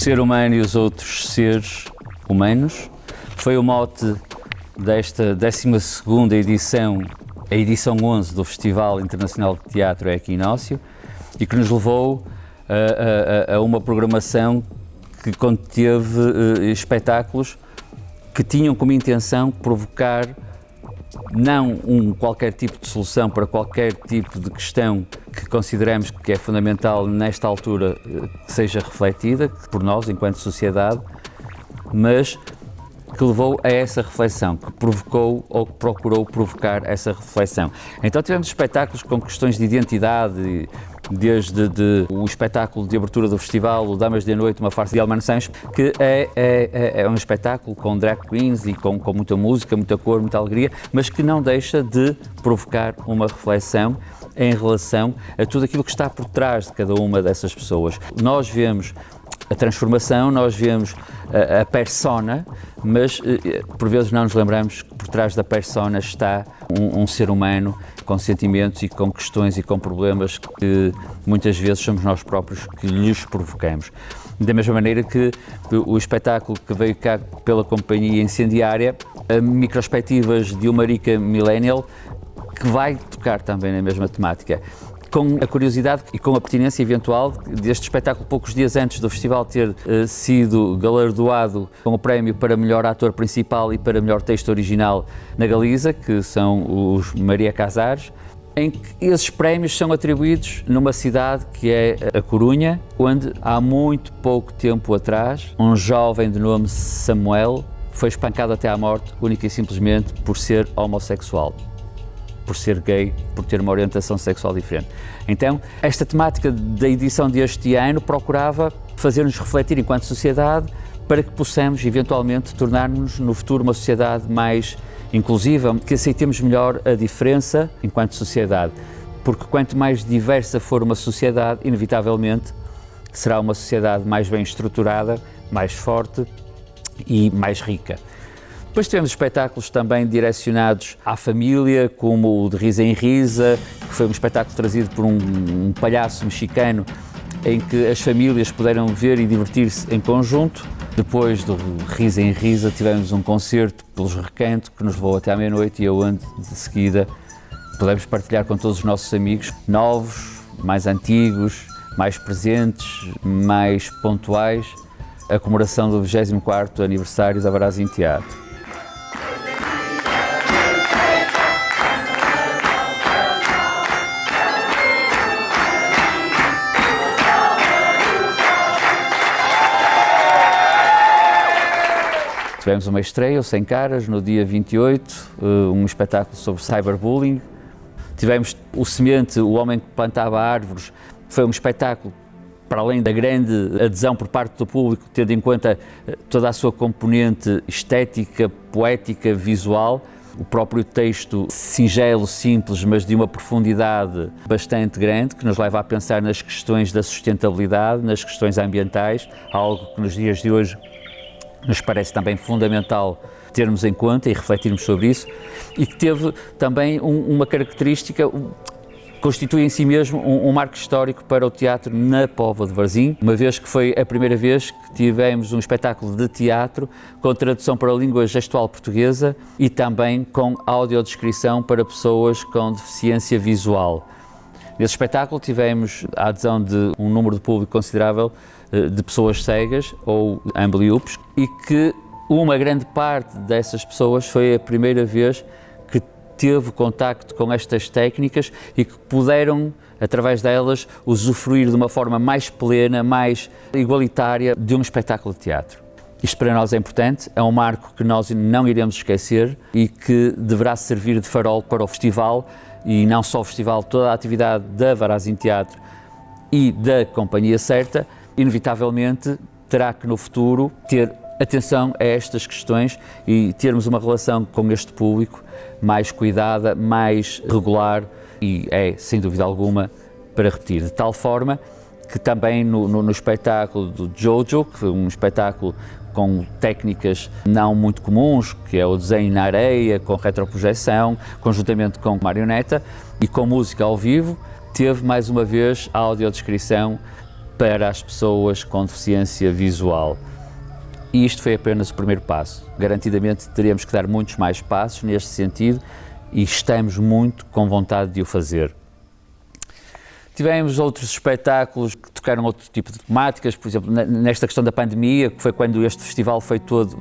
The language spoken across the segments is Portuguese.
ser humano e os outros seres humanos. Foi o mote desta 12ª edição, a edição 11 do Festival Internacional de Teatro Equinócio, e que nos levou a uma programação que conteve espetáculos que tinham como intenção provocar não qualquer tipo de solução para qualquer tipo de questão que consideramos que é fundamental nesta altura que seja refletida por nós enquanto sociedade, mas que levou a essa reflexão, que provocou ou que procurou provocar essa reflexão. Então tivemos espetáculos com questões de identidade, desde o espetáculo de abertura do festival, o Damas de Noite, uma farsa de Elman Sanches, que é um espetáculo com drag queens e com muita música, muita cor, muita alegria, mas que não deixa de provocar uma reflexão em relação a tudo aquilo que está por trás de cada uma dessas pessoas. Nós vemos a transformação, nós vemos a persona, mas por vezes não nos lembramos que por trás da persona está um ser humano com sentimentos e com questões e com problemas que muitas vezes somos nós próprios que lhes provocamos. Da mesma maneira que o espetáculo que veio cá pela Companhia Incendiária, Microspectivas de uma Rica Millennial, que vai tocar também na mesma temática. Com a curiosidade e com a pertinência eventual deste espetáculo, poucos dias antes do festival ter sido galardoado com o prémio para melhor ator principal e para melhor texto original na Galiza, que são os Maria Casares, em que esses prémios são atribuídos numa cidade que é a Corunha, onde há muito pouco tempo atrás um jovem de nome Samuel foi espancado até à morte única e simplesmente por ser homossexual, por ser gay, por ter uma orientação sexual diferente. Então, esta temática da edição deste ano procurava fazer-nos refletir enquanto sociedade para que possamos, eventualmente, tornar-nos no futuro uma sociedade mais inclusiva, que aceitemos melhor a diferença enquanto sociedade. Porque quanto mais diversa for uma sociedade, inevitavelmente, será uma sociedade mais bem estruturada, mais forte e mais rica. Depois tivemos espetáculos também direcionados à família, como o de Risa em Risa, que foi um espetáculo trazido por um palhaço mexicano, em que as famílias puderam ver e divertir-se em conjunto. Depois do Risa em Risa tivemos um concerto pelos Recanto, que nos levou até à meia-noite e onde, de seguida, pudemos partilhar com todos os nossos amigos, novos, mais antigos, mais presentes, mais pontuais, a comemoração do 24º aniversário da Varazim Teatro. Tivemos uma estreia, o Sem Caras, no dia 28, um espetáculo sobre cyberbullying. Tivemos o Semente, o Homem que Plantava Árvores, foi um espetáculo, para além da grande adesão por parte do público, tendo em conta toda a sua componente estética, poética, visual, o próprio texto singelo, simples, mas de uma profundidade bastante grande, que nos leva a pensar nas questões da sustentabilidade, nas questões ambientais, algo que nos dias de hoje nos parece também fundamental termos em conta e refletirmos sobre isso, e que teve também uma característica, constitui em si mesmo um marco histórico para o teatro na Póvoa de Varzim, uma vez que foi a primeira vez que tivemos um espetáculo de teatro com tradução para a língua gestual portuguesa e também com audiodescrição para pessoas com deficiência visual. Nesse espetáculo tivemos a adesão de um número de público considerável de pessoas cegas ou ambliopes, e que uma grande parte dessas pessoas foi a primeira vez que teve contacto com estas técnicas e que puderam, através delas, usufruir de uma forma mais plena, mais igualitária de um espetáculo de teatro. Isto para nós é importante, é um marco que nós não iremos esquecer e que deverá servir de farol para o festival, e não só o festival, toda a atividade da Varazim Teatro e da Companhia Certa, inevitavelmente terá que no futuro ter atenção a estas questões e termos uma relação com este público mais cuidada, mais regular e sem dúvida alguma, para repetir, de tal forma que também no espetáculo do Jojo, que foi um espetáculo com técnicas não muito comuns, que é o desenho na areia, com retroprojeção, conjuntamente com marioneta e com música ao vivo, teve mais uma vez a audiodescrição para as pessoas com deficiência visual. E isto foi apenas o primeiro passo. Garantidamente teremos que dar muitos mais passos neste sentido e estamos muito com vontade de o fazer. Tivemos outros espetáculos que tocaram outro tipo de temáticas, por exemplo, nesta questão da pandemia, que foi quando este festival foi todo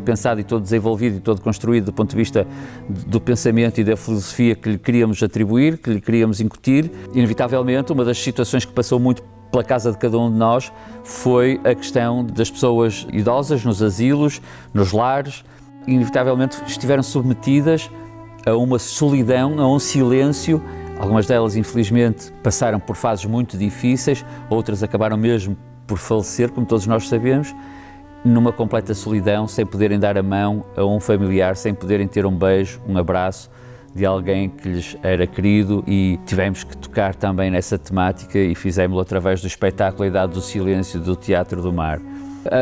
pensado e todo desenvolvido e todo construído do ponto de vista do pensamento e da filosofia que lhe queríamos atribuir, que lhe queríamos incutir. Inevitavelmente, uma das situações que passou muito pela casa de cada um de nós foi a questão das pessoas idosas nos asilos, nos lares. Inevitavelmente estiveram submetidas a uma solidão, a um silêncio. Algumas delas, infelizmente, passaram por fases muito difíceis, outras acabaram mesmo por falecer, como todos nós sabemos, numa completa solidão, sem poderem dar a mão a um familiar, sem poderem ter um beijo, um abraço de alguém que lhes era querido, e tivemos que tocar também nessa temática e fizemos-lo através do espetáculo A Idade do Silêncio do Teatro do Mar.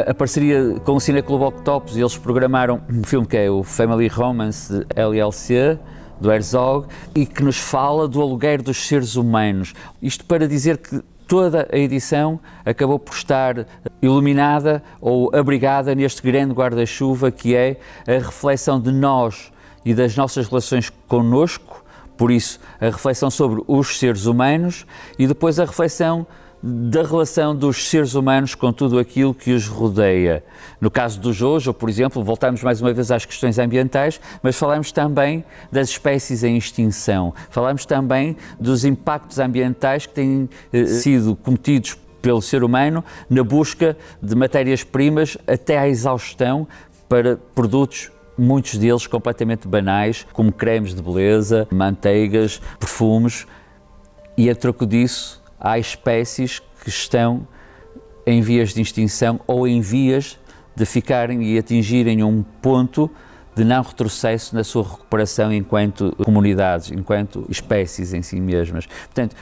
A parceria com o Cineclube Octopus, eles programaram um filme que é o Family Romance LLC, do Herzog, e que nos fala do aluguer dos seres humanos. Isto para dizer que toda a edição acabou por estar iluminada ou abrigada neste grande guarda-chuva que é a reflexão de nós e das nossas relações connosco, por isso a reflexão sobre os seres humanos e depois a reflexão da relação dos seres humanos com tudo aquilo que os rodeia. No caso do Jojo, por exemplo, voltamos mais uma vez às questões ambientais, mas falamos também das espécies em extinção, falamos também dos impactos ambientais que têm sido cometidos pelo ser humano na busca de matérias-primas até à exaustão para produtos, muitos deles completamente banais, como cremes de beleza, manteigas, perfumes, e a troco disso há espécies que estão em vias de extinção ou em vias de ficarem e atingirem um ponto de não retrocesso na sua recuperação enquanto comunidades, enquanto espécies em si mesmas. Portanto,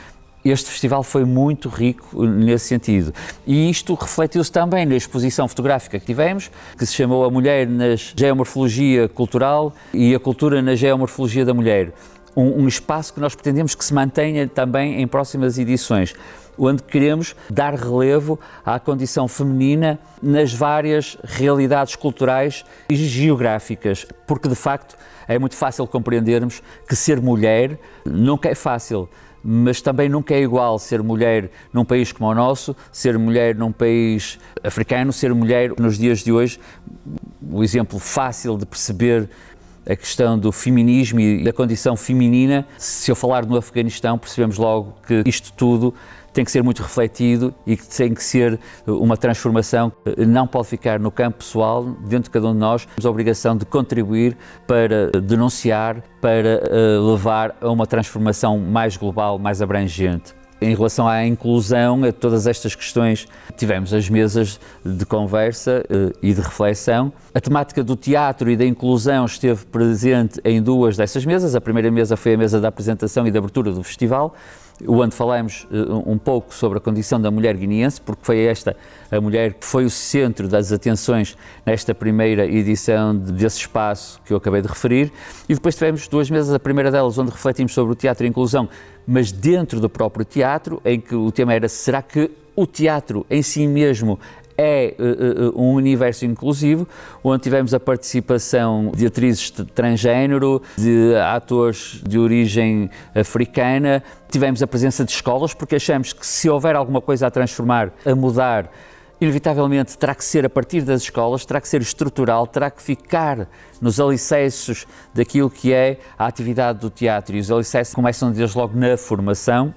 este festival foi muito rico nesse sentido. E isto refletiu-se também na exposição fotográfica que tivemos, que se chamou A Mulher na Geomorfologia Cultural e a Cultura na Geomorfologia da Mulher. Um espaço que nós pretendemos que se mantenha também em próximas edições, onde queremos dar relevo à condição feminina nas várias realidades culturais e geográficas, porque de facto é muito fácil compreendermos que ser mulher nunca é fácil, mas também nunca é igual ser mulher num país como o nosso, ser mulher num país africano, ser mulher nos dias de hoje. O exemplo fácil de perceber a questão do feminismo e da condição feminina, se eu falar no Afeganistão, percebemos logo que isto tudo tem que ser muito refletido e que tem que ser uma transformação, não pode ficar no campo pessoal, dentro de cada um de nós. Temos a obrigação de contribuir para denunciar, para levar a uma transformação mais global, mais abrangente. Em relação à inclusão, a todas estas questões, tivemos as mesas de conversa e de reflexão. A temática do teatro e da inclusão esteve presente em duas dessas mesas. A primeira mesa foi a mesa da apresentação e da abertura do festival, onde falamos um pouco sobre a condição da mulher guineense, porque foi esta a mulher que foi o centro das atenções nesta primeira edição desse espaço que eu acabei de referir. E depois tivemos duas mesas, a primeira delas onde refletimos sobre o teatro e a inclusão, mas dentro do próprio teatro, em que o tema era: será que o teatro em si mesmo é um universo inclusivo, onde tivemos a participação de atrizes transgênero, de atores de origem africana, tivemos a presença de escolas, porque achamos que se houver alguma coisa a transformar, a mudar, inevitavelmente terá que ser a partir das escolas, terá que ser estrutural, terá que ficar nos alicerces daquilo que é a atividade do teatro, e os alicerces começam desde logo na formação.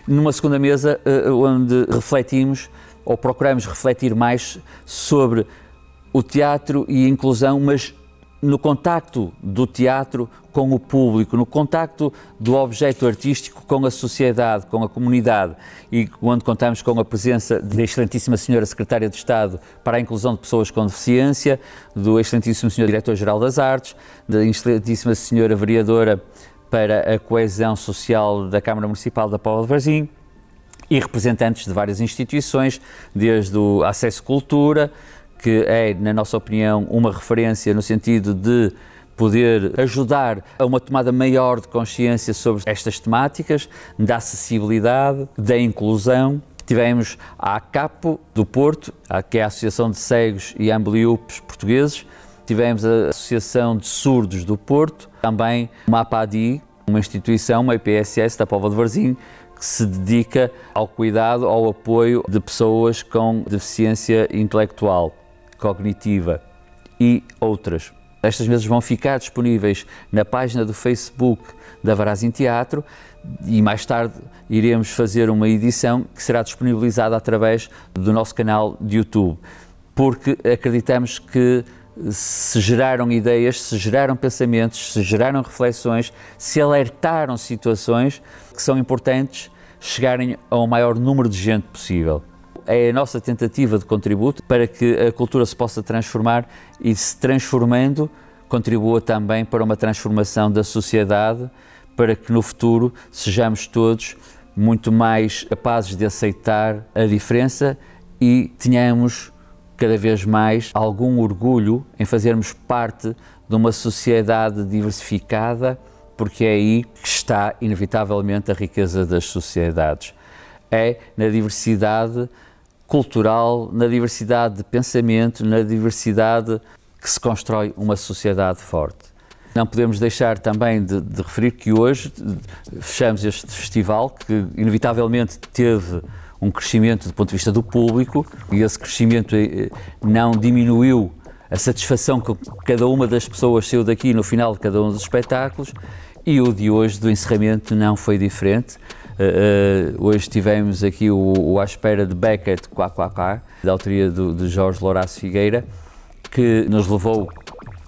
Numa segunda mesa, onde refletimos ou procuramos refletir mais sobre o teatro e a inclusão, mas no contacto do teatro com o público, no contacto do objeto artístico com a sociedade, com a comunidade, e onde contamos com a presença da excelentíssima senhora Secretária de Estado para a Inclusão de Pessoas com Deficiência, do excelentíssimo senhor Diretor-Geral das Artes, da excelentíssima senhora Vereadora para a Coesão Social da Câmara Municipal da Póvoa de Varzim, e representantes de várias instituições, desde o Acesso Cultura, que é, na nossa opinião, uma referência no sentido de poder ajudar a uma tomada maior de consciência sobre estas temáticas, da acessibilidade, da inclusão, Tivemos a ACAPO do Porto, que é a Associação de Cegos e Ambliopes Portugueses. Tivemos a Associação de Surdos do Porto, também uma APADI, uma instituição, uma IPSS da Póvoa de Varzim, que se dedica ao cuidado, ao apoio de pessoas com deficiência intelectual, cognitiva e outras. Estas mesas vão ficar disponíveis na página do Facebook da Varazim Teatro e mais tarde iremos fazer uma edição que será disponibilizada através do nosso canal de YouTube, porque acreditamos que se geraram ideias, se geraram pensamentos, se geraram reflexões, se alertaram situações que são importantes chegarem ao maior número de gente possível. É a nossa tentativa de contributo para que a cultura se possa transformar e, se transformando, contribua também para uma transformação da sociedade, para que no futuro sejamos todos muito mais capazes de aceitar a diferença e tenhamos cada vez mais algum orgulho em fazermos parte de uma sociedade diversificada, porque é aí que está, inevitavelmente, a riqueza das sociedades. É na diversidade cultural, na diversidade de pensamento, na diversidade que se constrói uma sociedade forte. Não podemos deixar também de referir que hoje fechamos este festival, que inevitavelmente teve um crescimento do ponto de vista do público, e esse crescimento não diminuiu a satisfação que cada uma das pessoas saiu daqui no final de cada um dos espetáculos, e o de hoje, do encerramento, não foi diferente. Hoje tivemos aqui o À Espera de Beckett, Quá Quá Quá, da autoria de Jorge Lourenço Figueira, que nos levou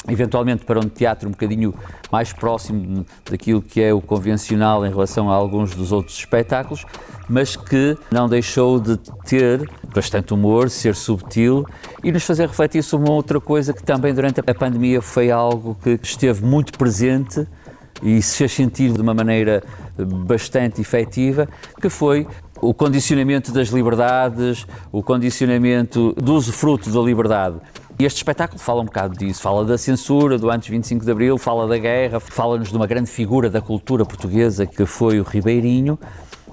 eventualmente para um teatro um bocadinho mais próximo daquilo que é o convencional em relação a alguns dos outros espetáculos, mas que não deixou de ter bastante humor, ser subtil e nos fazer refletir sobre uma outra coisa que também durante a pandemia foi algo que esteve muito presente e se fez sentir de uma maneira bastante efetiva, que foi o condicionamento das liberdades, o condicionamento do usufruto da liberdade. E este espetáculo fala um bocado disso, fala da censura do antes 25 de Abril, fala da guerra, fala-nos de uma grande figura da cultura portuguesa que foi o Ribeirinho,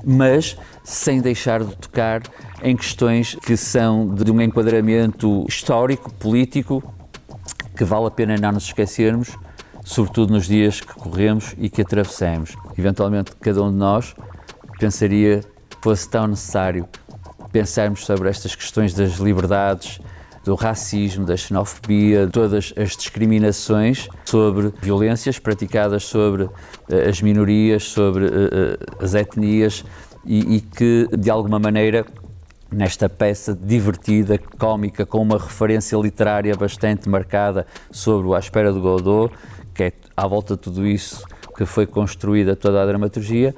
mas sem deixar de tocar em questões que são de um enquadramento histórico, político, que vale a pena não nos esquecermos, sobretudo nos dias que corremos e que atravessamos. Eventualmente, cada um de nós pensaria que fosse tão necessário pensarmos sobre estas questões das liberdades, do racismo, da xenofobia, todas as discriminações sobre violências praticadas sobre as minorias, sobre as etnias e que, de alguma maneira, nesta peça divertida, cómica, com uma referência literária bastante marcada sobre o À Espera de Godot, que é à volta de tudo isso que foi construída toda a dramaturgia,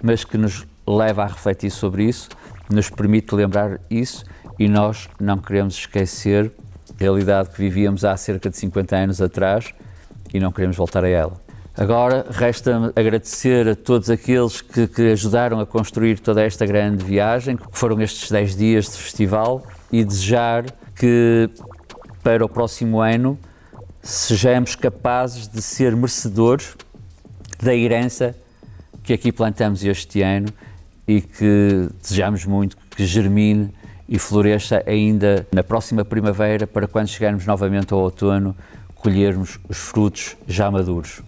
mas que nos leva a refletir sobre isso, nos permite lembrar isso. E nós não queremos esquecer a realidade que vivíamos há cerca de 50 anos atrás e não queremos voltar a ela. Agora, resta-me agradecer a todos aqueles que ajudaram a construir toda esta grande viagem, que foram estes 10 dias de festival, e desejar que, para o próximo ano, sejamos capazes de ser merecedores da herança que aqui plantamos este ano e que desejamos muito que germine e floresça ainda na próxima primavera, para quando chegarmos novamente ao outono, colhermos os frutos já maduros.